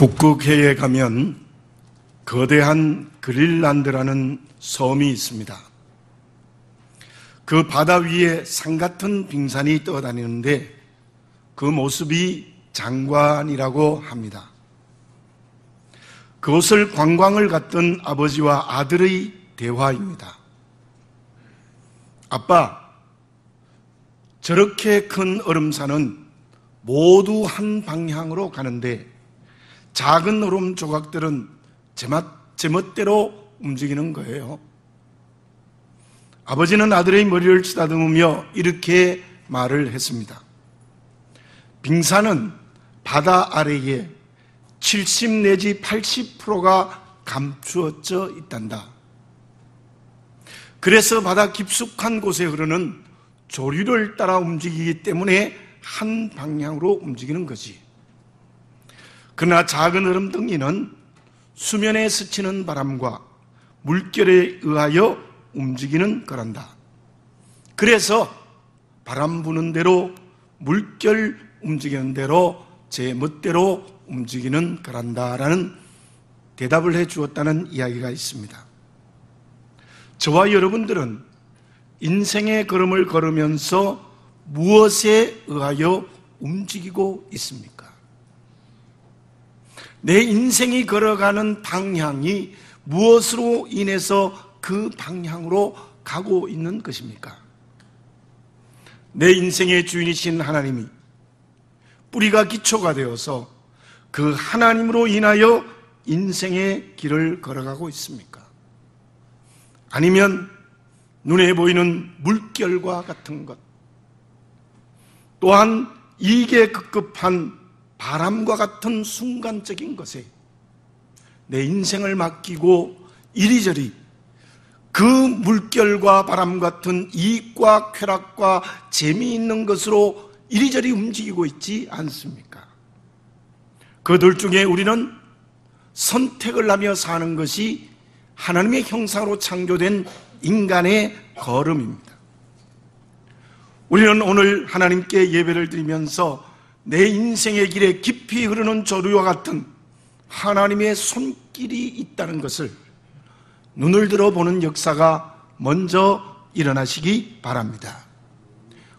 북극해에 가면 거대한 그린란드라는 섬이 있습니다. 그 바다 위에 산 같은 빙산이 떠다니는데 그 모습이 장관이라고 합니다. 그곳을 관광을 갔던 아버지와 아들의 대화입니다. 아빠, 저렇게 큰 얼음산은 모두 한 방향으로 가는데 작은 얼음 조각들은 제멋대로 움직이는 거예요. 아버지는 아들의 머리를 쓰다듬으며 이렇게 말을 했습니다. 빙산은 바다 아래에 70 내지 80%가 감추어져 있단다. 그래서 바다 깊숙한 곳에 흐르는 조류를 따라 움직이기 때문에 한 방향으로 움직이는 거지. 그러나 작은 얼음덩이는 수면에 스치는 바람과 물결에 의하여 움직이는 거란다. 그래서 바람 부는 대로 물결 움직이는 대로 제 멋대로 움직이는 거란다라는 대답을 해 주었다는 이야기가 있습니다. 저와 여러분들은 인생의 걸음을 걸으면서 무엇에 의하여 움직이고 있습니까? 내 인생이 걸어가는 방향이 무엇으로 인해서 그 방향으로 가고 있는 것입니까? 내 인생의 주인이신 하나님이 뿌리가 기초가 되어서 그 하나님으로 인하여 인생의 길을 걸어가고 있습니까? 아니면 눈에 보이는 물결과 같은 것, 또한 이익에 급급한 바람과 같은 순간적인 것에 내 인생을 맡기고 이리저리 그 물결과 바람 같은 이익과 쾌락과 재미있는 것으로 이리저리 움직이고 있지 않습니까? 그들 중에 우리는 선택을 하며 사는 것이 하나님의 형상으로 창조된 인간의 걸음입니다. 우리는 오늘 하나님께 예배를 드리면서 내 인생의 길에 깊이 흐르는 조류와 같은 하나님의 손길이 있다는 것을 눈을 들어보는 역사가 먼저 일어나시기 바랍니다.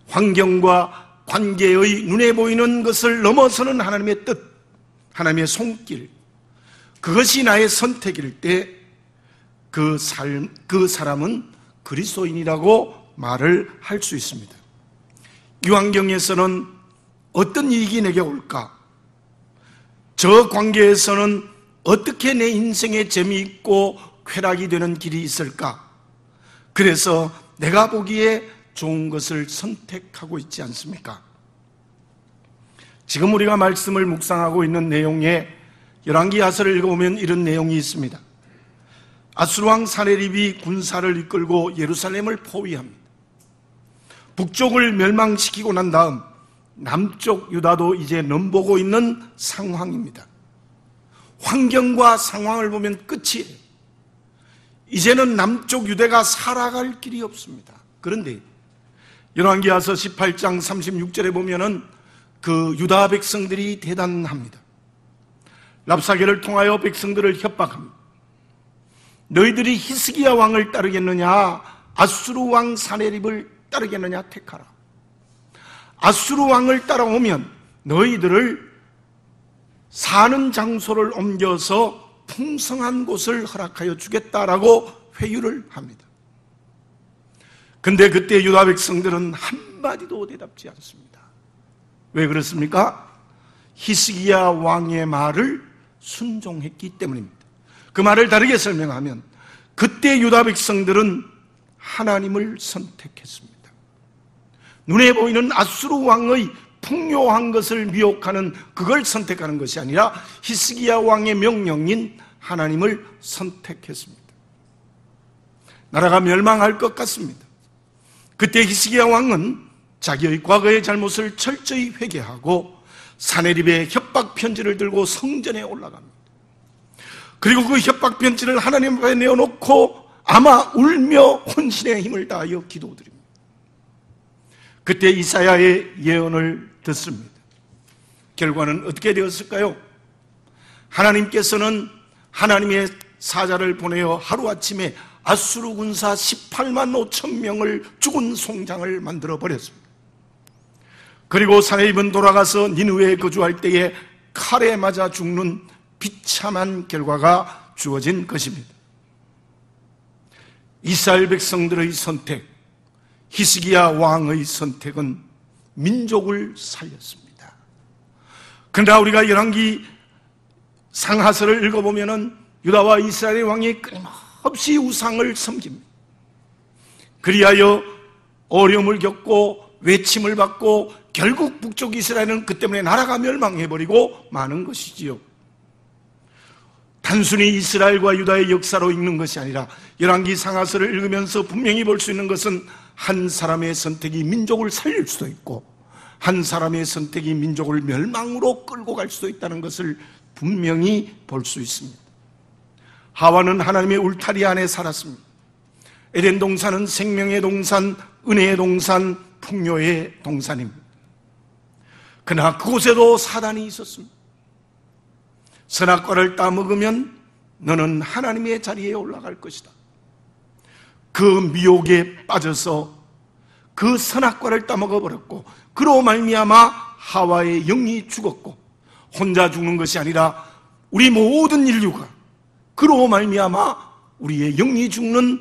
환경과 관계의 눈에 보이는 것을 넘어서는 하나님의 뜻, 하나님의 손길, 그것이 나의 선택일 때 그 사람은 그리스도인이라고 말을 할 수 있습니다. 이 환경에서는 어떤 이익이 내게 올까? 저 관계에서는 어떻게 내 인생에 재미있고 쾌락이 되는 길이 있을까? 그래서 내가 보기에 좋은 것을 선택하고 있지 않습니까? 지금 우리가 말씀을 묵상하고 있는 내용에 열왕기하서를 읽어보면 이런 내용이 있습니다. 아수르 왕 사네립이 군사를 이끌고 예루살렘을 포위합니다. 북쪽을 멸망시키고 난 다음 남쪽 유다도 이제 넘보고 있는 상황입니다. 환경과 상황을 보면 끝이에요. 이제는 남쪽 유대가 살아갈 길이 없습니다. 그런데 열왕기하서 18장 36절에 보면은 그 유다 백성들이 대단합니다. 랍사게를 통하여 백성들을 협박합니다. 너희들이 히스기야 왕을 따르겠느냐, 아수르 왕 사네립을 따르겠느냐 택하라. 아수르 왕을 따라오면 너희들을 사는 장소를 옮겨서 풍성한 곳을 허락하여 주겠다라고 회유를 합니다. 근데 그때 유다 백성들은 한마디도 대답지 않습니다. 왜 그렇습니까? 히스기야 왕의 말을 순종했기 때문입니다. 그 말을 다르게 설명하면 그때 유다 백성들은 하나님을 선택했습니다. 눈에 보이는 아수르 왕의 풍요한 것을 미혹하는 그걸 선택하는 것이 아니라 히스기야 왕의 명령인 하나님을 선택했습니다. 나라가 멸망할 것 같습니다. 그때 히스기야 왕은 자기의 과거의 잘못을 철저히 회개하고 사네립의 협박 편지를 들고 성전에 올라갑니다. 그리고 그 협박 편지를 하나님 앞에 내어놓고 아마 울며 혼신의 힘을 다하여 기도드립니다. 그때 이사야의 예언을 듣습니다. 결과는 어떻게 되었을까요? 하나님께서는 하나님의 사자를 보내어 하루아침에 아수르 군사 18만 5천 명을 죽은 송장을 만들어 버렸습니다. 그리고 사내입은 돌아가서 니느웨에 거주할 때에 칼에 맞아 죽는 비참한 결과가 주어진 것입니다. 이스라엘 백성들의 선택, 히스기야 왕의 선택은 민족을 살렸습니다. 그러나 우리가 열왕기 상하서를 읽어보면 유다와 이스라엘의 왕이 끊임없이 우상을 섬깁니다. 그리하여 어려움을 겪고 외침을 받고 결국 북쪽 이스라엘은 그 때문에 나라가 멸망해버리고 마는 것이지요. 단순히 이스라엘과 유다의 역사로 읽는 것이 아니라 열왕기 상하서를 읽으면서 분명히 볼 수 있는 것은 한 사람의 선택이 민족을 살릴 수도 있고 한 사람의 선택이 민족을 멸망으로 끌고 갈 수도 있다는 것을 분명히 볼 수 있습니다. 하와는 하나님의 울타리 안에 살았습니다. 에덴 동산은 생명의 동산, 은혜의 동산, 풍요의 동산입니다. 그러나 그곳에도 사단이 있었습니다. 선악과를 따먹으면 너는 하나님의 자리에 올라갈 것이다. 그 미혹에 빠져서 그 선악과를 따먹어버렸고 그로 말미암아 하와의 영이 죽었고 혼자 죽는 것이 아니라 우리 모든 인류가 그로 말미암아 우리의 영이 죽는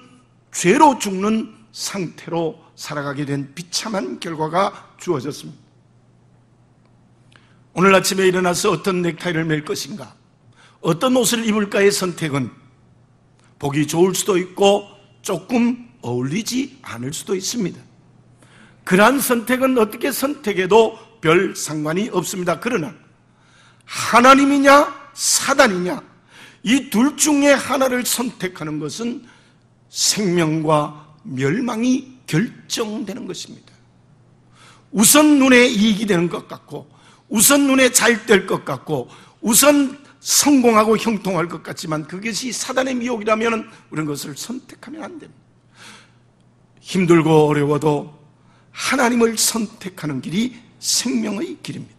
죄로 죽는 상태로 살아가게 된 비참한 결과가 주어졌습니다. 오늘 아침에 일어나서 어떤 넥타이를 맬 것인가, 어떤 옷을 입을까의 선택은 보기 좋을 수도 있고 조금 어울리지 않을 수도 있습니다. 그러한 선택은 어떻게 선택해도 별 상관이 없습니다. 그러나 하나님이냐 사단이냐 이 둘 중에 하나를 선택하는 것은 생명과 멸망이 결정되는 것입니다. 우선 눈에 이익이 되는 것 같고 우선 눈에 잘 될 것 같고 우선 성공하고 형통할 것 같지만 그것이 사단의 미혹이라면 우리는 그것을 선택하면 안 됩니다. 힘들고 어려워도 하나님을 선택하는 길이 생명의 길입니다.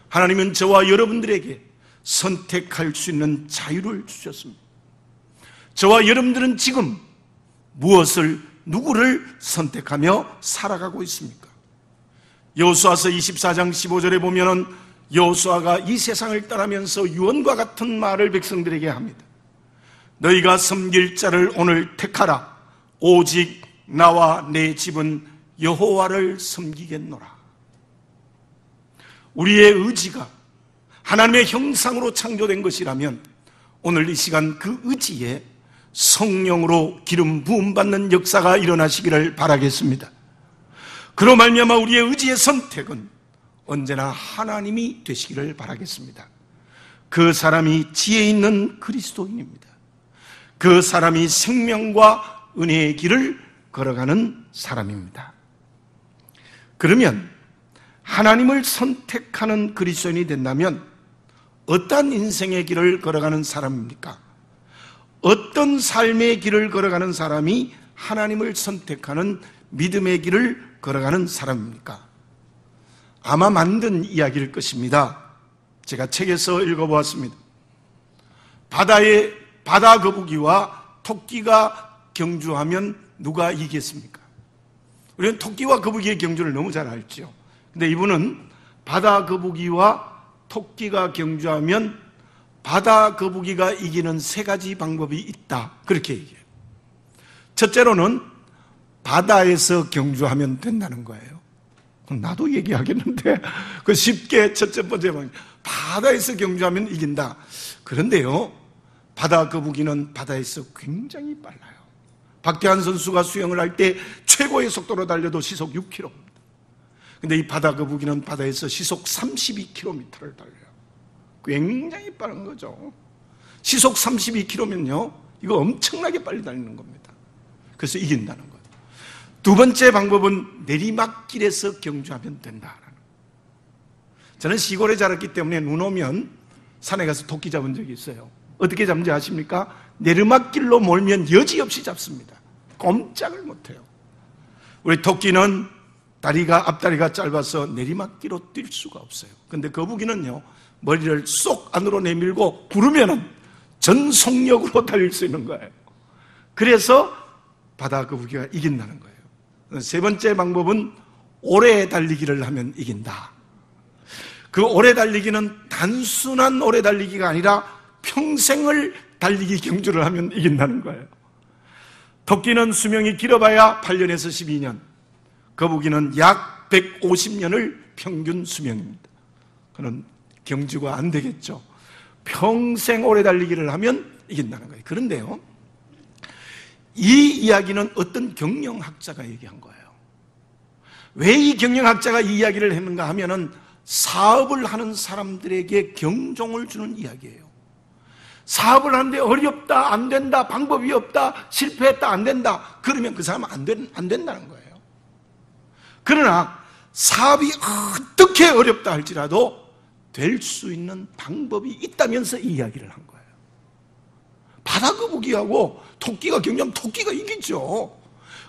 하나님은 저와 여러분들에게 선택할 수 있는 자유를 주셨습니다. 저와 여러분들은 지금 무엇을, 누구를 선택하며 살아가고 있습니까? 여호수아서 24장 15절에 보면은 여호수아가 이 세상을 떠나면서 유언과 같은 말을 백성들에게 합니다. 너희가 섬길 자를 오늘 택하라. 오직 나와 내 집은 여호와를 섬기겠노라. 우리의 의지가 하나님의 형상으로 창조된 것이라면 오늘 이 시간 그 의지에 성령으로 기름 부음 받는 역사가 일어나시기를 바라겠습니다. 그로 말미암아 우리의 의지의 선택은 언제나 하나님이 되시기를 바라겠습니다. 그 사람이 지혜 있는 그리스도인입니다. 그 사람이 생명과 은혜의 길을 걸어가는 사람입니다. 그러면 하나님을 선택하는 그리스도인이 된다면 어떤 인생의 길을 걸어가는 사람입니까? 어떤 삶의 길을 걸어가는 사람이 하나님을 선택하는 믿음의 길을 걸어가는 사람입니까? 아마 만든 이야기일 것입니다. 제가 책에서 읽어보았습니다. 바다 거북이와 토끼가 경주하면 누가 이기겠습니까? 우리는 토끼와 거북이의 경주를 너무 잘 알죠. 근데 이분은 바다 거북이와 토끼가 경주하면 바다 거북이가 이기는 세 가지 방법이 있다. 그렇게 얘기해요. 첫째로는 바다에서 경주하면 된다는 거예요. 나도 얘기하겠는데 그 쉽게 첫째 번째 방법, 바다에서 경주하면 이긴다. 그런데요, 바다 거북이는 바다에서 굉장히 빨라요. 박태환 선수가 수영을 할 때 최고의 속도로 달려도 시속 6km입니다. 근데 이 바다 거북이는 바다에서 시속 32km를 달려요. 굉장히 빠른 거죠. 시속 32km면요, 이거 엄청나게 빨리 달리는 겁니다. 그래서 이긴다는 거예요. 두 번째 방법은 내리막길에서 경주하면 된다라는 거예요. 저는 시골에 자랐기 때문에 눈 오면 산에 가서 토끼 잡은 적이 있어요. 어떻게 잡는지 아십니까? 내리막길로 몰면 여지없이 잡습니다. 꼼짝을 못해요. 우리 토끼는 다리가 앞다리가 짧아서 내리막길로 뛸 수가 없어요. 근데 거북이는요, 머리를 쏙 안으로 내밀고 구르면은 전속력으로 달릴 수 있는 거예요. 그래서 바다 거북이가 이긴다는 거예요. 세 번째 방법은 오래 달리기를 하면 이긴다. 그 오래 달리기는 단순한 오래 달리기가 아니라 평생을 달리기 경주를 하면 이긴다는 거예요. 토끼는 수명이 길어봐야 8년에서 12년, 거북이는 약 150년을 평균 수명입니다. 그런 경주가 안 되겠죠. 평생 오래 달리기를 하면 이긴다는 거예요. 그런데요, 이 이야기는 어떤 경영학자가 얘기한 거예요. 왜 이 경영학자가 이 이야기를 했는가 하면은 사업을 하는 사람들에게 경종을 주는 이야기예요. 사업을 하는데 어렵다, 안 된다, 방법이 없다, 실패했다, 안 된다, 그러면 그 사람은 안 된다는 거예요. 그러나 사업이 어떻게 어렵다 할지라도 될 수 있는 방법이 있다면서 이 이야기를 한 거예요. 바다 거북이하고 토끼가 경주하면 토끼가 이기죠.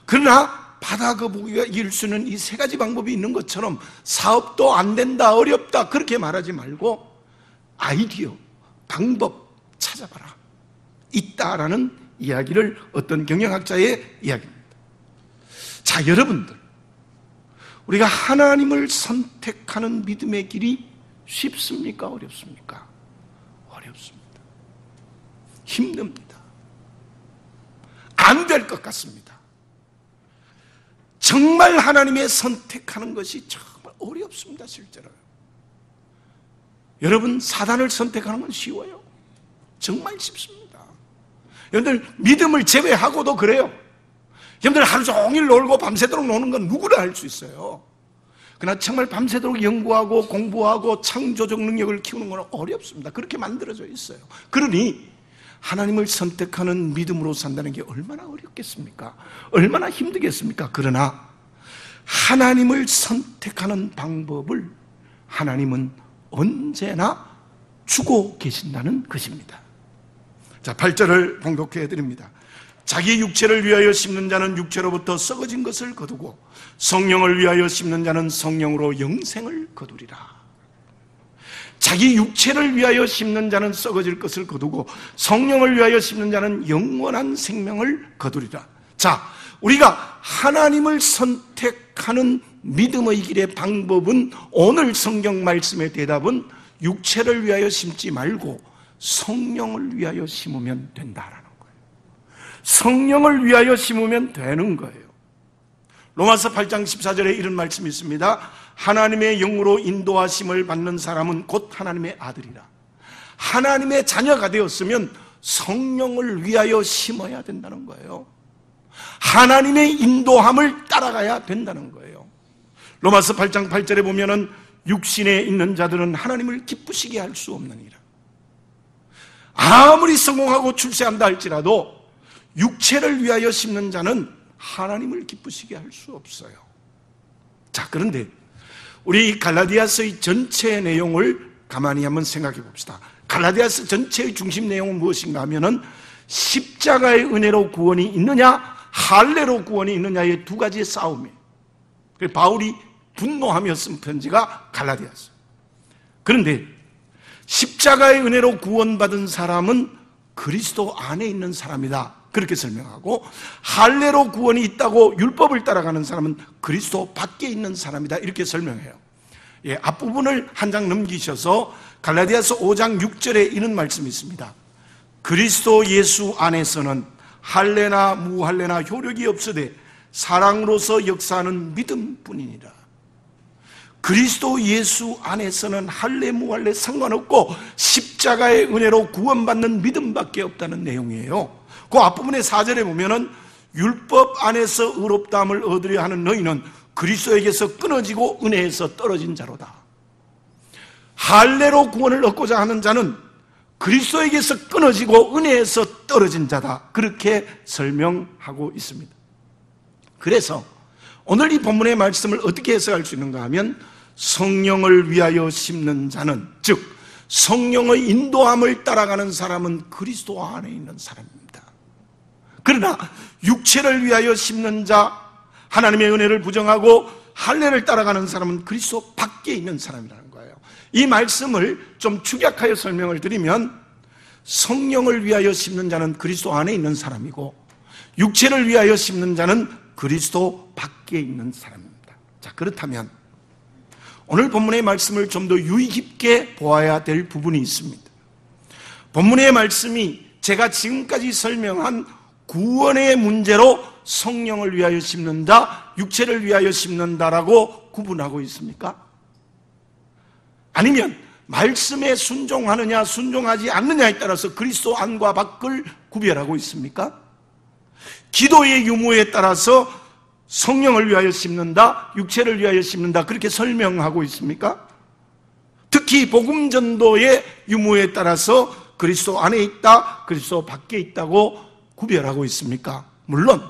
그러나 바다 거북이가 이길 수 있는 이 세 가지 방법이 있는 것처럼 사업도 안 된다, 어렵다 그렇게 말하지 말고 아이디어, 방법 찾아봐라. 있다라는 이야기를 어떤 경영학자의 이야기입니다. 자, 여러분들, 우리가 하나님을 선택하는 믿음의 길이 쉽습니까? 어렵습니까? 어렵습니다. 힘듭니다. 안 될 것 같습니다. 정말 하나님의 선택하는 것이 정말 어렵습니다, 실제로. 여러분, 사단을 선택하는 건 쉬워요. 정말 쉽습니다. 여러분들, 믿음을 제외하고도 그래요. 여러분들 하루 종일 놀고 밤새도록 노는 건 누구나 할 수 있어요. 그러나 정말 밤새도록 연구하고 공부하고 창조적 능력을 키우는 건 어렵습니다. 그렇게 만들어져 있어요. 그러니 하나님을 선택하는 믿음으로 산다는 게 얼마나 어렵겠습니까? 얼마나 힘들겠습니까? 그러나 하나님을 선택하는 방법을 하나님은 언제나 주고 계신다는 것입니다. 자, 8절을 봉독해 드립니다. 자기 육체를 위하여 심는 자는 육체로부터 썩어진 것을 거두고 성령을 위하여 심는 자는 성령으로 영생을 거두리라. 자기 육체를 위하여 심는 자는 썩어질 것을 거두고 성령을 위하여 심는 자는 영원한 생명을 거두리라. 자, 우리가 하나님을 선택하는 믿음의 길의 방법은, 오늘 성경 말씀의 대답은 육체를 위하여 심지 말고 성령을 위하여 심으면 된다라는 거예요. 성령을 위하여 심으면 되는 거예요. 로마서 8장 14절에 이런 말씀이 있습니다. 하나님의 영으로 인도하심을 받는 사람은 곧 하나님의 아들이라. 하나님의 자녀가 되었으면 성령을 위하여 심어야 된다는 거예요. 하나님의 인도함을 따라가야 된다는 거예요. 로마서 8장 8절에 보면은 육신에 있는 자들은 하나님을 기쁘시게 할 수 없느니라. 아무리 성공하고 출세한다 할지라도 육체를 위하여 심는 자는 하나님을 기쁘시게 할 수 없어요. 자, 그런데 우리 갈라디아서의 전체 내용을 가만히 한번 생각해 봅시다. 갈라디아서 전체의 중심 내용은 무엇인가 하면은 십자가의 은혜로 구원이 있느냐, 할례로 구원이 있느냐의 두 가지의 싸움이에요. 그래서 바울이 분노하며 쓴 편지가 갈라디아서. 그런데 십자가의 은혜로 구원받은 사람은 그리스도 안에 있는 사람이다, 그렇게 설명하고, 할례로 구원이 있다고 율법을 따라가는 사람은 그리스도 밖에 있는 사람이다, 이렇게 설명해요. 예, 앞부분을 한 장 넘기셔서 갈라디아서 5장 6절에 이런 말씀이 있습니다. 그리스도 예수 안에서는 할례나 무할례나 효력이 없으되 사랑으로서 역사하는 믿음뿐이니라. 그리스도 예수 안에서는 할례 무할례 상관없고 십자가의 은혜로 구원받는 믿음밖에 없다는 내용이에요. 그 앞부분의 4절에 보면은 율법 안에서 의롭다함을 얻으려 하는 너희는 그리스도에게서 끊어지고 은혜에서 떨어진 자로다. 할례로 구원을 얻고자 하는 자는 그리스도에게서 끊어지고 은혜에서 떨어진 자다, 그렇게 설명하고 있습니다. 그래서 오늘 이 본문의 말씀을 어떻게 해석할 수 있는가 하면, 성령을 위하여 심는 자는, 즉 성령의 인도함을 따라가는 사람은 그리스도 안에 있는 사람입니다. 그러나 육체를 위하여 심는 자, 하나님의 은혜를 부정하고 할례를 따라가는 사람은 그리스도 밖에 있는 사람이라는 거예요. 이 말씀을 좀 축약하여 설명을 드리면 성령을 위하여 심는 자는 그리스도 안에 있는 사람이고 육체를 위하여 심는 자는 그리스도 밖에 있는 사람입니다. 자, 그렇다면 오늘 본문의 말씀을 좀 더 유의 깊게 보아야 될 부분이 있습니다. 본문의 말씀이 제가 지금까지 설명한 구원의 문제로 성령을 위하여 심는다, 육체를 위하여 심는다라고 구분하고 있습니까? 아니면 말씀에 순종하느냐 순종하지 않느냐에 따라서 그리스도 안과 밖을 구별하고 있습니까? 기도의 유무에 따라서 성령을 위하여 심는다, 육체를 위하여 심는다 그렇게 설명하고 있습니까? 특히 복음 전도의 유무에 따라서 그리스도 안에 있다, 그리스도 밖에 있다고 구별하고 있습니까? 물론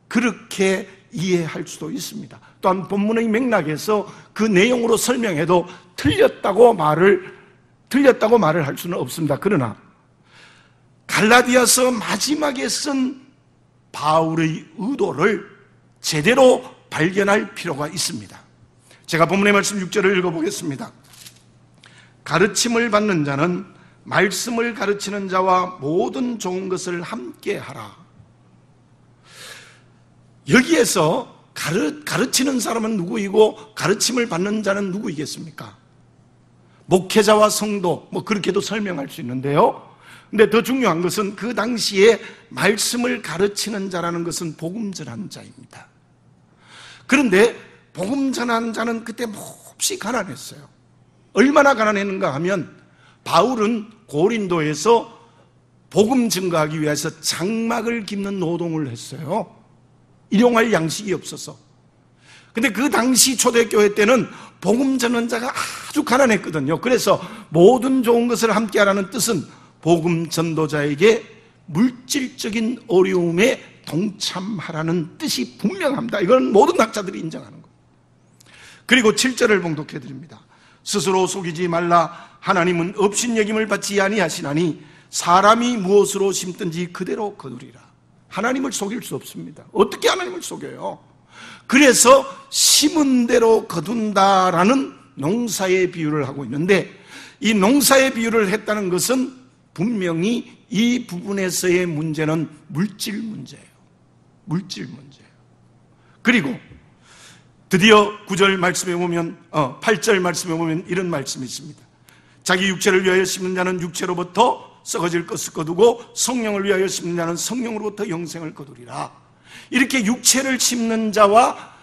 그렇게 이해할 수도 있습니다. 또한 본문의 맥락에서 그 내용으로 설명해도 틀렸다고 말을 할 수는 없습니다. 그러나 갈라디아서 마지막에 쓴 바울의 의도를 제대로 발견할 필요가 있습니다. 제가 본문의 말씀 6절을 읽어보겠습니다. 가르침을 받는 자는 말씀을 가르치는 자와 모든 좋은 것을 함께 하라. 여기에서 가르치는 사람은 누구이고 가르침을 받는 자는 누구이겠습니까? 목회자와 성도, 그렇게도 설명할 수 있는데요. 근데 더 중요한 것은 그 당시에 말씀을 가르치는 자라는 것은 복음 전한 자입니다. 그런데 복음 전한 자는 그때 몹시 가난했어요. 얼마나 가난했는가 하면 바울은 고린도에서 복음 증거하기 위해서 장막을 깁는 노동을 했어요. 일용할 양식이 없어서. 근데 그 당시 초대교회 때는 복음 전환자가 아주 가난했거든요. 그래서 모든 좋은 것을 함께 하라는 뜻은 복음 전도자에게 물질적인 어려움에 동참하라는 뜻이 분명합니다. 이건 모든 학자들이 인정하는 거예요. 그리고 7절을 봉독해 드립니다. 스스로 속이지 말라. 하나님은 업신여김을 받지 아니하시나니 사람이 무엇으로 심든지 그대로 거두리라. 하나님을 속일 수 없습니다. 어떻게 하나님을 속여요? 그래서 심은 대로 거둔다라는 농사의 비유를 하고 있는데, 이 농사의 비유를 했다는 것은 분명히 이 부분에서의 문제는 물질 문제예요. 물질 문제예요. 그리고 드디어 9절 말씀에 보면 8절 말씀에 보면 이런 말씀이 있습니다. 자기 육체를 위하여 심는 자는 육체로부터 썩어질 것을 거두고 성령을 위하여 심는 자는 성령으로부터 영생을 거두리라. 이렇게 육체를 심는 자와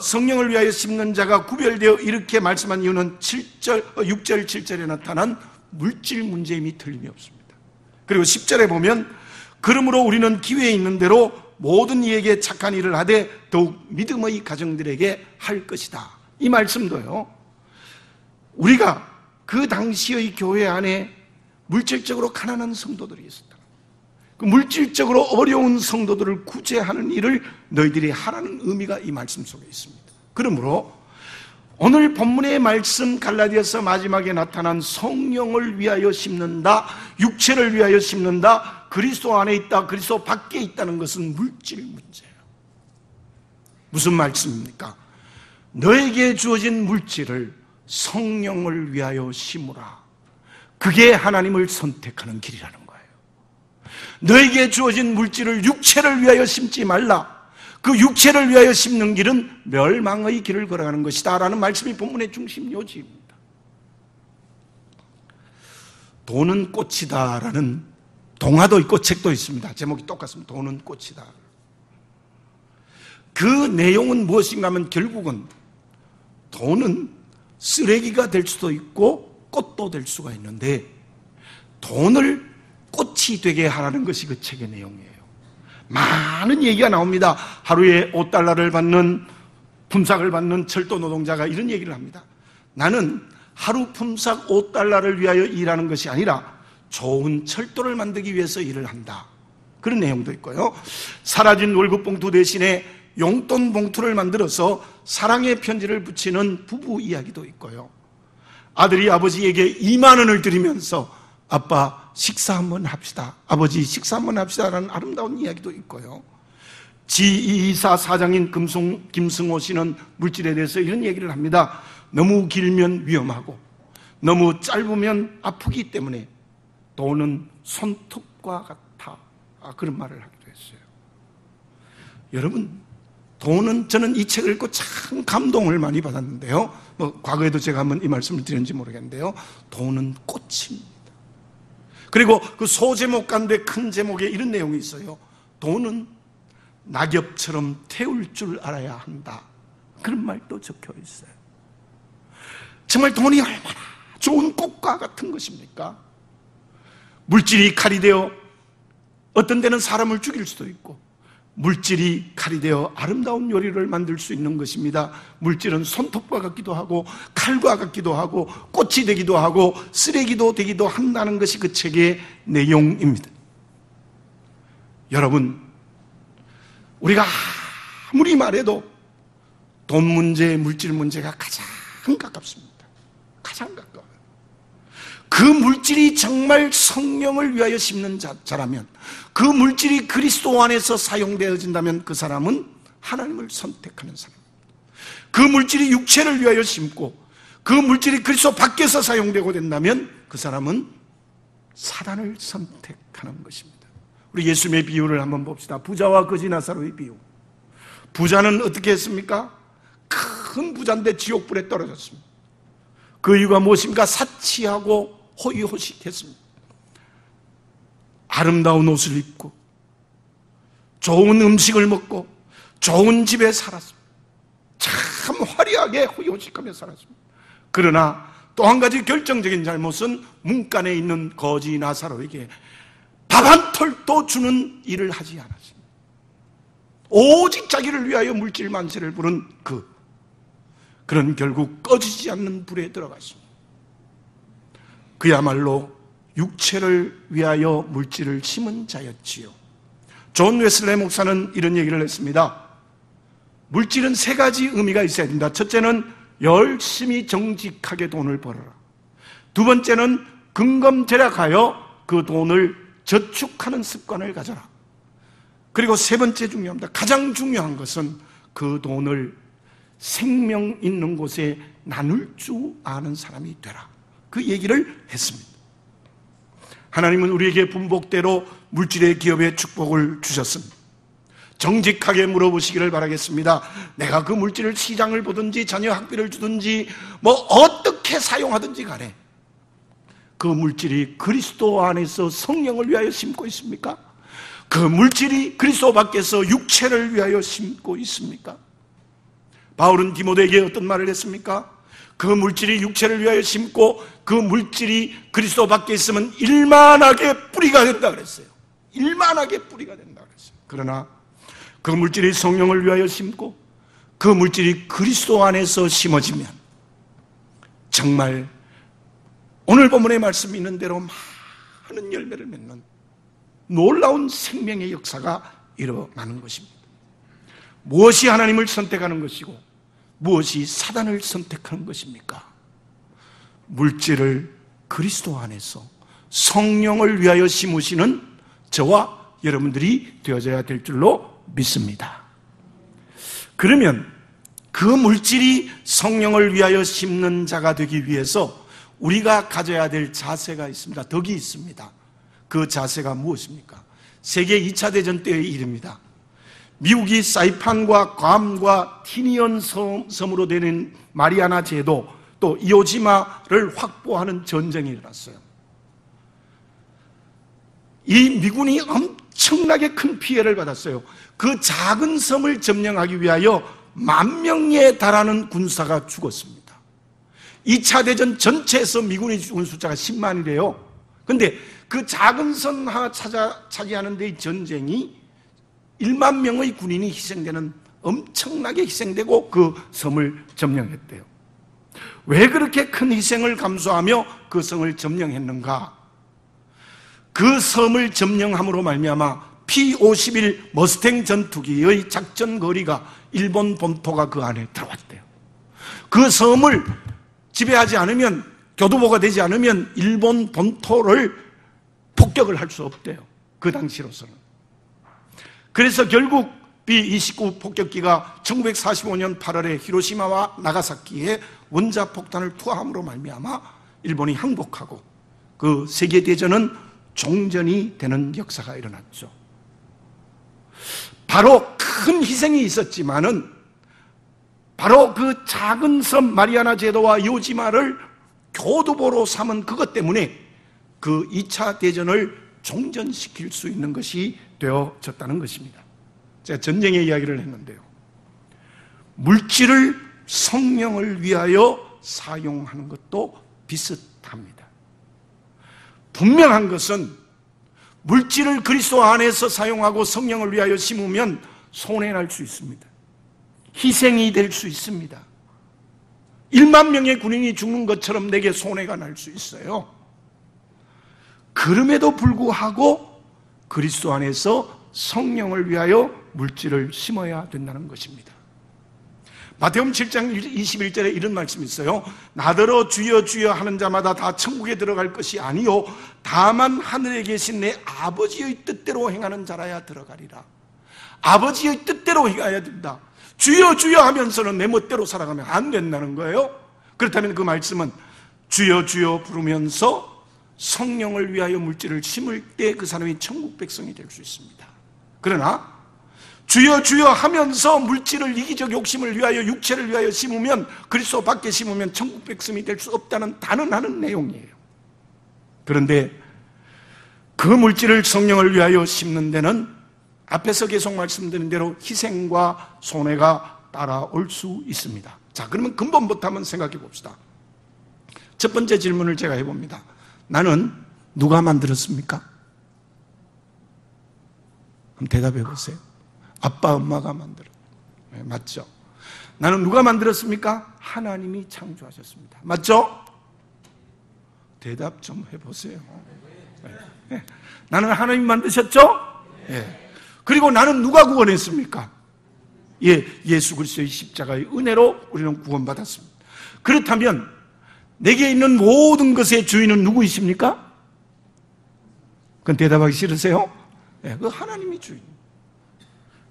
성령을 위하여 심는 자가 구별되어 이렇게 말씀한 이유는 6절 7절에 나타난 물질 문제임이 틀림이 없습니다. 그리고 10절에 보면 그러므로 우리는 기회에 있는 대로 모든 이에게 착한 일을 하되 더욱 믿음의 가정들에게 할 것이다. 이 말씀도요, 우리가 그 당시의 교회 안에 물질적으로 가난한 성도들이 있었다. 그 물질적으로 어려운 성도들을 구제하는 일을 너희들이 하라는 의미가 이 말씀 속에 있습니다. 그러므로 오늘 본문의 말씀 갈라디아서 마지막에 나타난 성령을 위하여 심는다, 육체를 위하여 심는다, 그리스도 안에 있다, 그리스도 밖에 있다는 것은 물질 문제예요. 무슨 말씀입니까? 너에게 주어진 물질을 성령을 위하여 심으라. 그게 하나님을 선택하는 길이라는 거예요. 너에게 주어진 물질을 육체를 위하여 심지 말라. 그 육체를 위하여 심는 길은 멸망의 길을 걸어가는 것이다 라는 말씀이 본문의 중심 요지입니다. 돈은 꽃이다 라는 동화도 있고 책도 있습니다. 제목이 똑같습니다. 돈은 꽃이다. 그 내용은 무엇인가 하면 결국은 돈은 쓰레기가 될 수도 있고 꽃도 될 수가 있는데 돈을 꽃이 되게 하라는 것이 그 책의 내용이에요. 많은 얘기가 나옵니다. 하루에 $5를 받는, 품삯을 받는 철도 노동자가 이런 얘기를 합니다. 나는 하루 품삯 $5를 위하여 일하는 것이 아니라 좋은 철도를 만들기 위해서 일을 한다. 그런 내용도 있고요. 사라진 월급 봉투 대신에 용돈 봉투를 만들어서 사랑의 편지를 붙이는 부부 이야기도 있고요. 아들이 아버지에게 2만 원을 드리면서 아빠 식사 한번 합시다, 아버지 식사 한번 합시다 라는 아름다운 이야기도 있고요. G224 사장인 김승호 씨는 물질에 대해서 이런 얘기를 합니다. 너무 길면 위험하고 너무 짧으면 아프기 때문에 돈은 손톱과 같아. 그런 말을 하기도 했어요. 여러분, 돈은, 저는 이 책을 읽고 참 감동을 많이 받았는데요. 과거에도 제가 한번 이 말씀을 드렸는지 모르겠는데요. 돈은 꽃입니다. 그리고 그 소제목 가운데 큰 제목에 이런 내용이 있어요. 돈은 낙엽처럼 태울 줄 알아야 한다. 그런 말도 적혀 있어요. 정말 돈이 얼마나 좋은 꽃과 같은 것입니까? 물질이 칼이 되어 어떤 데는 사람을 죽일 수도 있고, 물질이 칼이 되어 아름다운 요리를 만들 수 있는 것입니다. 물질은 손톱과 같기도 하고 칼과 같기도 하고 꽃이 되기도 하고 쓰레기도 되기도 한다는 것이 그 책의 내용입니다. 여러분, 우리가 아무리 말해도 돈 문제, 물질 문제가 가장 가깝습니다. 가장 가까워요. 그 물질이 정말 성령을 위하여 심는 자라면, 그 물질이 그리스도 안에서 사용되어진다면 그 사람은 하나님을 선택하는 사람입니다. 그 물질이 육체를 위하여 심고 그 물질이 그리스도 밖에서 사용되고 된다면 그 사람은 사단을 선택하는 것입니다. 우리 예수님의 비유를 한번 봅시다. 부자와 거지 나사로의 비유. 부자는 어떻게 했습니까? 큰 부자인데 지옥불에 떨어졌습니다. 그 이유가 무엇입니까? 사치하고 호의호식했습니다. 아름다운 옷을 입고 좋은 음식을 먹고 좋은 집에 살았습니다. 참 화려하게 호의호식하며 살았습니다. 그러나 또 한 가지 결정적인 잘못은 문간에 있는 거지 나사로에게 밥 한 톨도 주는 일을 하지 않았습니다. 오직 자기를 위하여 물질 만세를 부른 그런 결국 꺼지지 않는 불에 들어갔습니다. 그야말로 육체를 위하여 물질을 심은 자였지요. 존 웨슬레 목사는 이런 얘기를 했습니다. 물질은 세 가지 의미가 있어야 된다. 첫째는 열심히 정직하게 돈을 벌어라. 두 번째는 근검절약하여 그 돈을 저축하는 습관을 가져라. 그리고 세 번째 중요합니다. 가장 중요한 것은 그 돈을 생명 있는 곳에 나눌 줄 아는 사람이 되라. 그 얘기를 했습니다. 하나님은 우리에게 분복대로 물질의 기업의 축복을 주셨습니다. 정직하게 물어보시기를 바라겠습니다. 내가 그 물질을 시장을 보든지 자녀 학비를 주든지 어떻게 사용하든지 간에 그 물질이 그리스도 안에서 성령을 위하여 심고 있습니까? 그 물질이 그리스도 밖에서 육체를 위하여 심고 있습니까? 바울은 디모데에게 어떤 말을 했습니까? 그 물질이 육체를 위하여 심고 그 물질이 그리스도 밖에 있으면 일만하게 뿌리가 된다 그랬어요. 일만하게 뿌리가 된다 그랬어요. 그러나 그 물질이 성령을 위하여 심고 그 물질이 그리스도 안에서 심어지면 정말 오늘 본문의 말씀이 있는 대로 많은 열매를 맺는 놀라운 생명의 역사가 일어나는 것입니다. 무엇이 하나님을 선택하는 것이고 무엇이 사단을 선택하는 것입니까? 물질을 그리스도 안에서 성령을 위하여 심으시는 저와 여러분들이 되어져야 될 줄로 믿습니다. 그러면 그 물질이 성령을 위하여 심는 자가 되기 위해서 우리가 가져야 될 자세가 있습니다. 덕이 있습니다. 그 자세가 무엇입니까? 세계 2차 대전 때의 일입니다. 미국이 사이판과 괌과 티니언 섬으로 되는 마리아나 제도 또 이오지마를 확보하는 전쟁이 일어났어요. 이 미군이 엄청나게 큰 피해를 받았어요. 그 작은 섬을 점령하기 위하여 10,000명에 달하는 군사가 죽었습니다. 2차 대전 전체에서 미군이 죽은 숫자가 100,000이래요. 그런데 그 작은 섬 하나 차지하는 데의 전쟁이 10,000명의 군인이 희생되는, 엄청나게 희생되고 그 섬을 점령했대요. 왜 그렇게 큰 희생을 감수하며 그 성을 점령했는가? 그 섬을 점령함으로 말미암아 P-51 머스탱 전투기의 작전 거리가 일본 본토가 그 안에 들어왔대요. 그 섬을 지배하지 않으면, 교두보가 되지 않으면 일본 본토를 폭격을 할 수 없대요. 그 당시로서는. 그래서 결국 B-29 폭격기가 1945년 8월에 히로시마와 나가사키에 원자폭탄을 투하함으로 말미암아 일본이 항복하고 그 세계대전은 종전이 되는 역사가 일어났죠. 바로 큰 희생이 있었지만은 바로 그 작은 섬 마리아나 제도와 요지마를 교두보로 삼은 그것 때문에 그 2차 대전을 종전시킬 수 있는 것이 되어졌다는 것입니다. 제가 전쟁의 이야기를 했는데요. 물질을 성령을 위하여 사용하는 것도 비슷합니다. 분명한 것은 물질을 그리스도 안에서 사용하고 성령을 위하여 심으면 손해날 수 있습니다. 희생이 될 수 있습니다. 1만 명의 군인이 죽는 것처럼 내게 손해가 날 수 있어요. 그럼에도 불구하고 그리스도 안에서 성령을 위하여 물질을 심어야 된다는 것입니다. 마태복음 7장 21절에 이런 말씀이 있어요. 나더러 주여 주여 하는 자마다 다 천국에 들어갈 것이 아니요 다만 하늘에 계신 내 아버지의 뜻대로 행하는 자라야 들어가리라. 아버지의 뜻대로 행해야 된다. 주여 주여 하면서는 내 멋대로 살아가면 안 된다는 거예요. 그렇다면 그 말씀은 주여 주여 부르면서 성령을 위하여 물질을 심을 때 그 사람이 천국 백성이 될 수 있습니다. 그러나 주여 주여 하면서 물질을 이기적 욕심을 위하여 육체를 위하여 심으면 그리스도 밖에 심으면 천국 백성이 될 수 없다는 단언하는 내용이에요. 그런데 그 물질을 성령을 위하여 심는 데는 앞에서 계속 말씀드린 대로 희생과 손해가 따라올 수 있습니다. 자, 그러면 근본부터 한번 생각해 봅시다. 첫 번째 질문을 제가 해봅니다. 나는 누가 만들었습니까? 그럼 대답해 보세요. 아빠, 엄마가 만들었어요. 네, 맞죠? 나는 누가 만들었습니까? 하나님이 창조하셨습니다. 맞죠? 대답 좀 해보세요. 네. 네. 나는 하나님 만드셨죠? 네. 그리고 나는 누가 구원했습니까? 예, 예수 그리스도의 십자가의 은혜로 우리는 구원받았습니다. 그렇다면 내게 있는 모든 것의 주인은 누구이십니까? 그건 대답하기 싫으세요? 네, 그 하나님이 주인.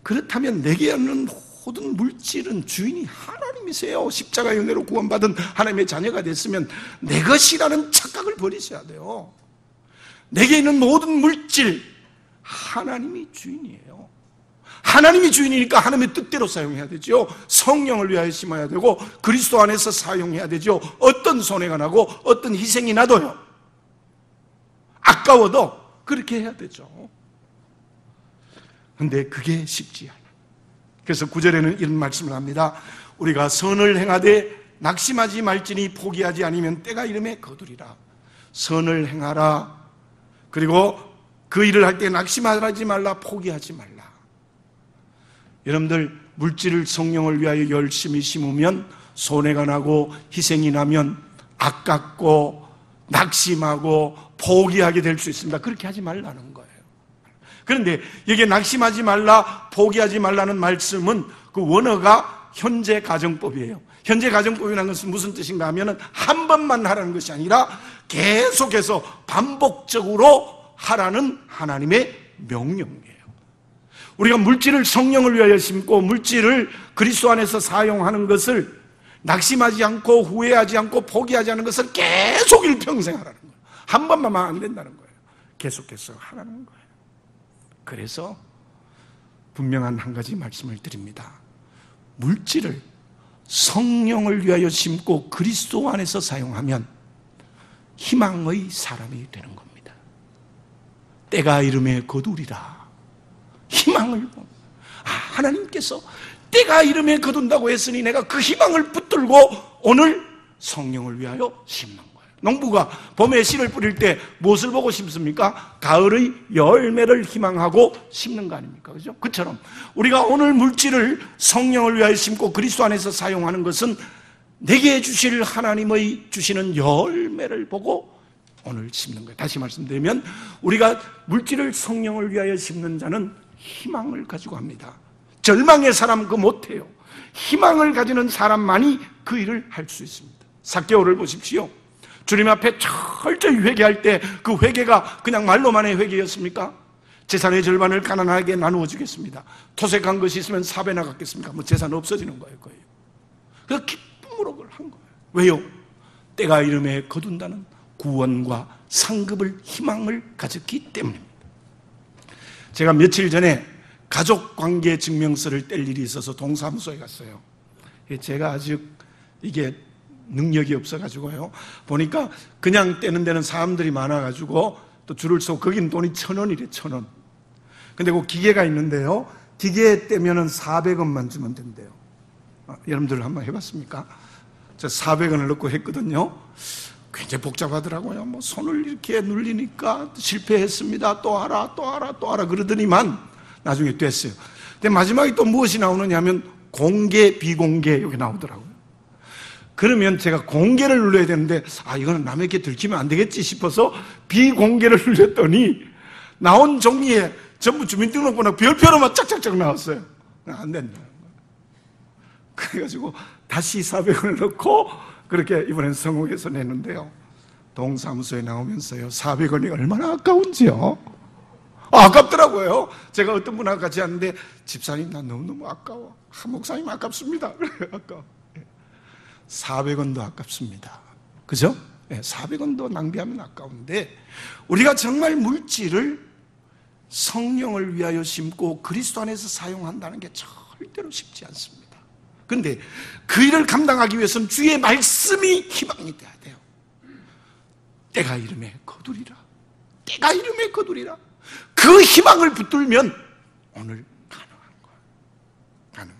그렇다면 내게 있는 모든 물질은 주인이 하나님이세요. 십자가의 은혜로 구원받은 하나님의 자녀가 됐으면 내 것이라는 착각을 버리셔야 돼요. 내게 있는 모든 물질 하나님이 주인이에요. 하나님이 주인이니까 하나님의 뜻대로 사용해야 되죠. 성령을 위하여 심어야 되고 그리스도 안에서 사용해야 되죠. 어떤 손해가 나고 어떤 희생이 나도요. 아까워도 그렇게 해야 되죠. 그런데 그게 쉽지 않아요. 그래서 9절에는 이런 말씀을 합니다. 우리가 선을 행하되 낙심하지 말지니 포기하지 않으면 때가 이름에 거두리라. 선을 행하라. 그리고 그 일을 할 때 낙심하지 말라. 포기하지 말라. 여러분들 물질을 성령을 위하여 열심히 심으면 손해가 나고 희생이 나면 아깝고 낙심하고 포기하게 될 수 있습니다. 그렇게 하지 말라는 거예요. 그런데 여기에 낙심하지 말라, 포기하지 말라는 말씀은 그 원어가 현재 가정법이에요. 현재 가정법이라는 것은 무슨 뜻인가 하면 한 번만 하라는 것이 아니라 계속해서 반복적으로 하라는 하나님의 명령이에요. 우리가 물질을 성령을 위하여 심고 물질을 그리스도 안에서 사용하는 것을 낙심하지 않고 후회하지 않고 포기하지 않는 것을 계속 일평생 하라는 거예요. 한 번만 하면 안 된다는 거예요. 계속해서 하라는 거예요. 그래서 분명한 한 가지 말씀을 드립니다. 물질을 성령을 위하여 심고 그리스도 안에서 사용하면 희망의 사람이 되는 겁니다. 때가 이름에 거두리라. 희망을 하나님께서 때가 이름에 거둔다고 했으니 내가 그 희망을 붙들고 오늘 성령을 위하여 심는 거예요. 농부가 봄에 씨를 뿌릴 때 무엇을 보고 심습니까? 가을의 열매를 희망하고 심는 거 아닙니까? 그죠? 그처럼 우리가 오늘 물질을 성령을 위하여 심고 그리스도 안에서 사용하는 것은 내게 주실 하나님의 주시는 열매를 보고 오늘 심는 거예요. 다시 말씀드리면 우리가 물질을 성령을 위하여 심는 자는 희망을 가지고 합니다. 절망의 사람 그거 못해요. 희망을 가지는 사람만이 그 일을 할 수 있습니다. 삭개오를 보십시오. 주님 앞에 철저히 회개할 때 그 회개가 그냥 말로만의 회개였습니까? 재산의 절반을 가난하게 나누어 주겠습니다. 토색한 것이 있으면 4배 나갔겠습니까? 뭐 재산 없어지는 거예요, 거의. 그래서 기쁨으로 그걸 한 거예요. 왜요? 때가 이름에 거둔다는 구원과 상급을, 희망을 가졌기 때문입니다. 제가 며칠 전에 가족관계 증명서를 뗄 일이 있어서 동사무소에 갔어요. 제가 아직 이게 능력이 없어가지고요. 보니까 그냥 떼는 데는 사람들이 많아가지고 또 줄을 서고 거긴 돈이 1,000원이래, 1,000원. 근데 그 기계가 있는데요. 기계에 떼면은 400원만 주면 된대요. 여러분들 한번 해봤습니까? 저 400원을 넣고 했거든요. 굉장히 복잡하더라고요. 뭐 손을 이렇게 눌리니까 실패했습니다. 또 하라, 또 하라, 또 하라 그러더니만 나중에 됐어요. 근데 마지막에 또 무엇이 나오느냐 하면 공개, 비공개 이렇게 나오더라고요. 그러면 제가 공개를 눌러야 되는데 이거는 남에게 들키면 안 되겠지 싶어서 비공개를 눌렀더니 나온 종이에 전부 주민등록번호 별표로만 짝짝짝 나왔어요. 안 된다. 그래가지고 다시 400원을 넣고 그렇게 이번엔 성옥에서 냈는데요. 동사무소에 나오면서요, 400원이 얼마나 아까운지요. 아깝더라고요. 제가 어떤 분하고 같이 하는데 집사님 나 너무너무 아까워. 목사님 아깝습니다. 아까워. 400원도 아깝습니다. 그죠? 400원도 낭비하면 아까운데 우리가 정말 물질을 성령을 위하여 심고 그리스도 안에서 사용한다는 게 절대로 쉽지 않습니다. 그런데 그 일을 감당하기 위해서는 주의 말씀이 희망이 돼야 돼요. 때가 이름에 거두리라. 때가 이름에 거두리라. 그 희망을 붙들면 오늘 가능한 거예요. 가능한.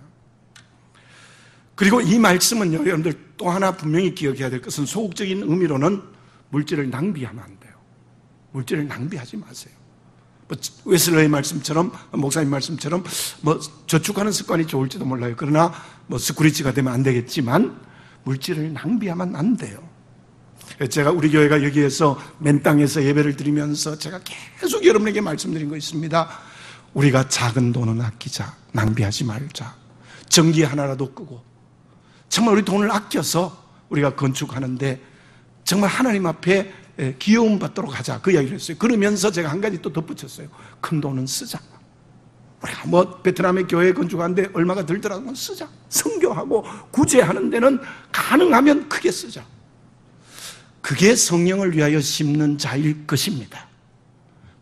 그리고 이 말씀은요, 여러분들 또 하나 분명히 기억해야 될 것은 소극적인 의미로는 물질을 낭비하면 안 돼요. 물질을 낭비하지 마세요. 웨슬러의 말씀처럼, 목사님 말씀처럼 저축하는 습관이 좋을지도 몰라요. 그러나 스크리치가 되면 안 되겠지만 물질을 낭비하면 안 돼요. 제가 우리 교회가 여기에서 맨 땅에서 예배를 드리면서 제가 계속 여러분에게 말씀드린 거 있습니다. 우리가 작은 돈은 아끼자. 낭비하지 말자. 전기 하나라도 끄고 정말 우리 돈을 아껴서 우리가 건축하는데 정말 하나님 앞에 귀여움 받도록 하자. 그 이야기를 했어요. 그러면서 제가 한 가지 또 덧붙였어요. 큰 돈은 쓰자. 우리가 베트남의 교회 건축하는데 얼마가 들더라도 쓰자. 선교하고 구제하는 데는 가능하면 크게 쓰자. 그게 성령을 위하여 심는 자일 것입니다.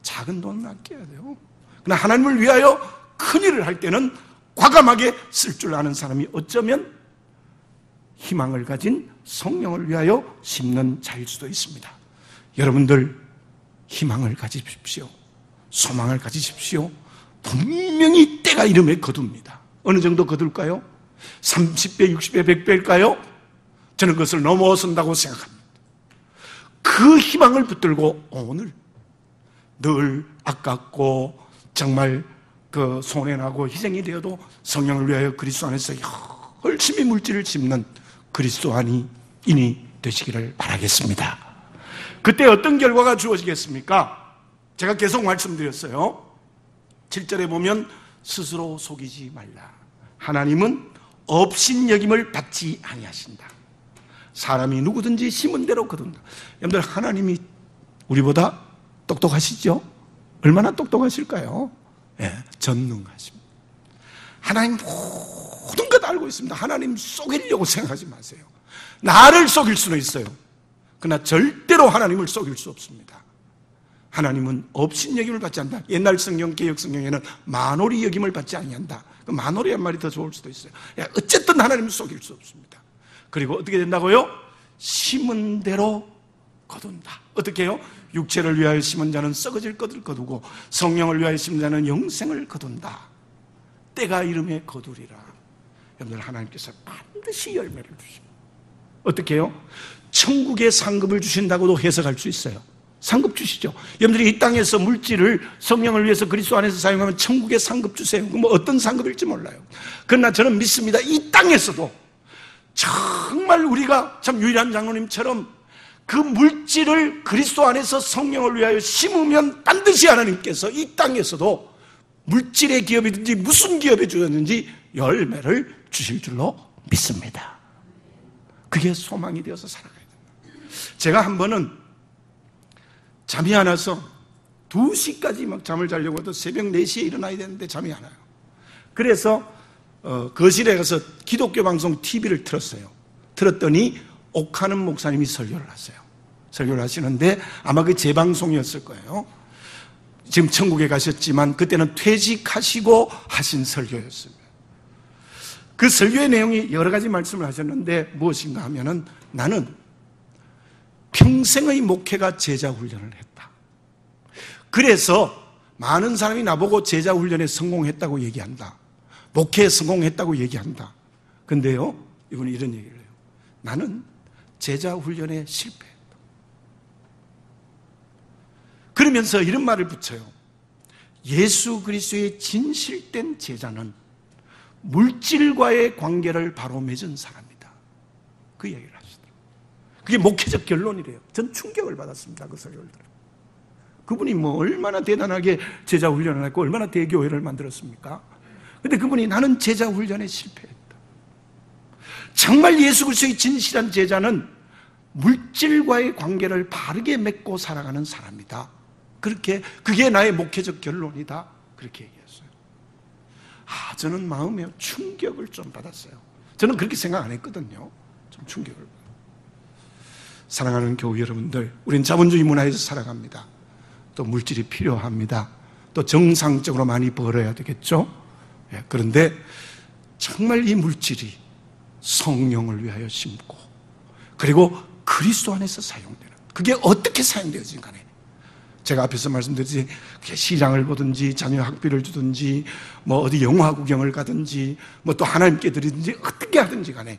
작은 돈은 아껴야 돼요. 그러나 하나님을 위하여 큰 일을 할 때는 과감하게 쓸 줄 아는 사람이 어쩌면 희망을 가진 성령을 위하여 심는 자일 수도 있습니다. 여러분들 희망을 가지십시오. 소망을 가지십시오. 분명히 때가 이름에 거둡니다. 어느 정도 거둘까요? 30배, 60배, 100배일까요? 저는 그것을 넘어선다고 생각합니다. 그 희망을 붙들고 오늘 늘 아깝고 정말 그 손해나고 희생이 되어도 성령을 위하여 그리스도 안에서 열심히 물질을 심는 그리스도인이 되시기를 바라겠습니다. 그때 어떤 결과가 주어지겠습니까? 제가 계속 말씀드렸어요. 7절에 보면 스스로 속이지 말라. 하나님은 업신여김을 받지 아니하신다. 사람이 누구든지 심은 대로 거둔다. 여러분들 하나님이 우리보다 똑똑하시죠? 얼마나 똑똑하실까요? 전능하십니다. 하나님 모든 것 알고 있습니다. 하나님 속이려고 생각하지 마세요. 나를 속일 수는 있어요. 그러나 절대로 하나님을 속일 수 없습니다. 하나님은 업신여김을 받지 않는다. 옛날 성경, 개역 성경에는 만오리 여김을 받지 아니한다. 그 만오리란 말이 더 좋을 수도 있어요. 어쨌든 하나님을 속일 수 없습니다. 그리고 어떻게 된다고요? 심은 대로 거둔다. 어떻게 해요? 육체를 위하여 심은 자는 썩어질 것을 거두고 성령을 위하여 심은 자는 영생을 거둔다. 때가 이름에 거두리라. 여러분들 하나님께서 반드시 열매를 주십니다. 어떻게 해요? 천국의 상급을 주신다고도 해석할 수 있어요. 상급 주시죠. 여러분들이 이 땅에서 물질을 성령을 위해서 그리스도 안에서 사용하면 천국의 상급 주세요. 어떤 상급일지 몰라요. 그러나 저는 믿습니다. 이 땅에서도 정말 우리가 참 유일한 장로님처럼 그 물질을 그리스도 안에서 성령을 위하여 심으면 반드시 하나님께서 이 땅에서도 물질의 기업이든지 무슨 기업에 주었는지 열매를 주실 줄로 믿습니다. 그게 소망이 되어서 살아가야 됩니다. 제가 한 번은 잠이 안 와서 2시까지 막 잠을 자려고 해도 새벽 4시에 일어나야 되는데 잠이 안 와요. 그래서 거실에 가서 기독교 방송 TV를 틀었어요. 틀었더니 옥하는 목사님이 설교를 하세요. 설교를 하시는데 아마 그 재방송이었을 거예요. 지금 천국에 가셨지만 그때는 퇴직하시고 하신 설교였습니다. 그 설교의 내용이 여러 가지 말씀을 하셨는데 무엇인가 하면은 나는 평생의 목회가 제자 훈련을 했다. 그래서 많은 사람이 나보고 제자 훈련에 성공했다고 얘기한다. 목회에 성공했다고 얘기한다. 근데요, 이분은 이런 얘기를 해요. 나는 제자 훈련에 실패했다. 그러면서 이런 말을 붙여요. 예수 그리스도의 진실된 제자는 물질과의 관계를 바로 맺은 사람이다. 그 얘기를 하시더라고요. 그게 목회적 결론이래요. 전 충격을 받았습니다. 그 설교를 들어. 그분이 뭐 얼마나 대단하게 제자 훈련을 했고 얼마나 대교회를 만들었습니까? 근데 그분이 나는 제자 훈련에 실패했다. 정말 예수 그리스도의 진실한 제자는 물질과의 관계를 바르게 맺고 살아가는 사람이다. 그게 나의 목회적 결론이다. 그렇게 얘기했어요. 저는 마음에 충격을 좀 받았어요. 저는 그렇게 생각 안 했거든요. 좀 충격을 받았어요. 사랑하는 교회 여러분들, 우린 자본주의 문화에서 살아갑니다. 또 물질이 필요합니다. 또 정상적으로 많이 벌어야 되겠죠. 그런데 정말 이 물질이 성령을 위하여 심고 그리고 그리스도 안에서 사용되는, 그게 어떻게 사용되어지는 간에 제가 앞에서 말씀드렸지, 시장을 보든지 자녀 학비를 주든지 뭐 어디 영화 구경을 가든지 뭐 또 하나님께 드리든지 어떻게 하든지 간에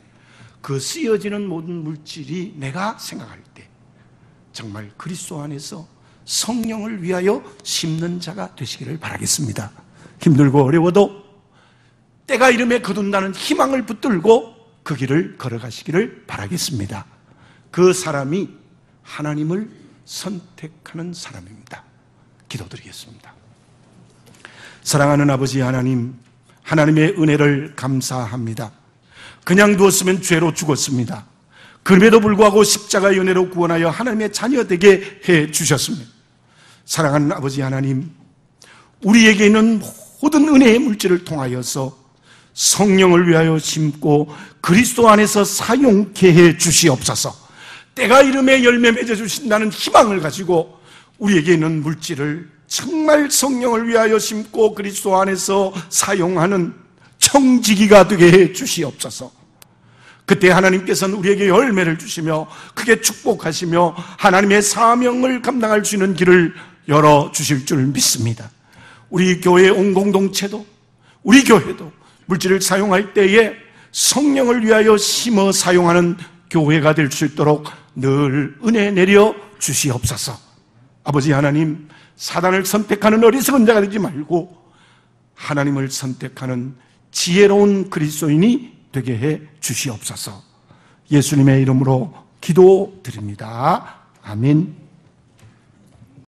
그 쓰여지는 모든 물질이 내가 생각할 때 정말 그리스도 안에서 성령을 위하여 심는 자가 되시기를 바라겠습니다. 힘들고 어려워도 때가 이름에 거둔다는 희망을 붙들고 그 길을 걸어가시기를 바라겠습니다. 그 사람이 하나님을 선택하는 사람입니다. 기도드리겠습니다. 사랑하는 아버지 하나님, 하나님의 은혜를 감사합니다. 그냥 두었으면 죄로 죽었습니다. 그럼에도 불구하고 십자가의 은혜로 구원하여 하나님의 자녀 되게 해 주셨습니다. 사랑하는 아버지 하나님, 우리에게 있는 모든 은혜의 물질을 통하여서 성령을 위하여 심고 그리스도 안에서 사용케 해 주시옵소서. 때가 이름에 열매 맺어 주신다는 희망을 가지고 우리에게 있는 물질을 정말 성령을 위하여 심고 그리스도 안에서 사용하는 청지기가 되게 해 주시옵소서. 그때 하나님께서는 우리에게 열매를 주시며 크게 축복하시며 하나님의 사명을 감당할 수 있는 길을 열어주실 줄 믿습니다. 우리 교회 온 공동체도 우리 교회도 물질을 사용할 때에 성령을 위하여 심어 사용하는 교회가 될 수 있도록 늘 은혜 내려 주시옵소서. 아버지 하나님, 사단을 선택하는 어리석은 자가 되지 말고 하나님을 선택하는 지혜로운 그리스도인이 되게 해 주시옵소서. 예수님의 이름으로 기도드립니다. 아멘.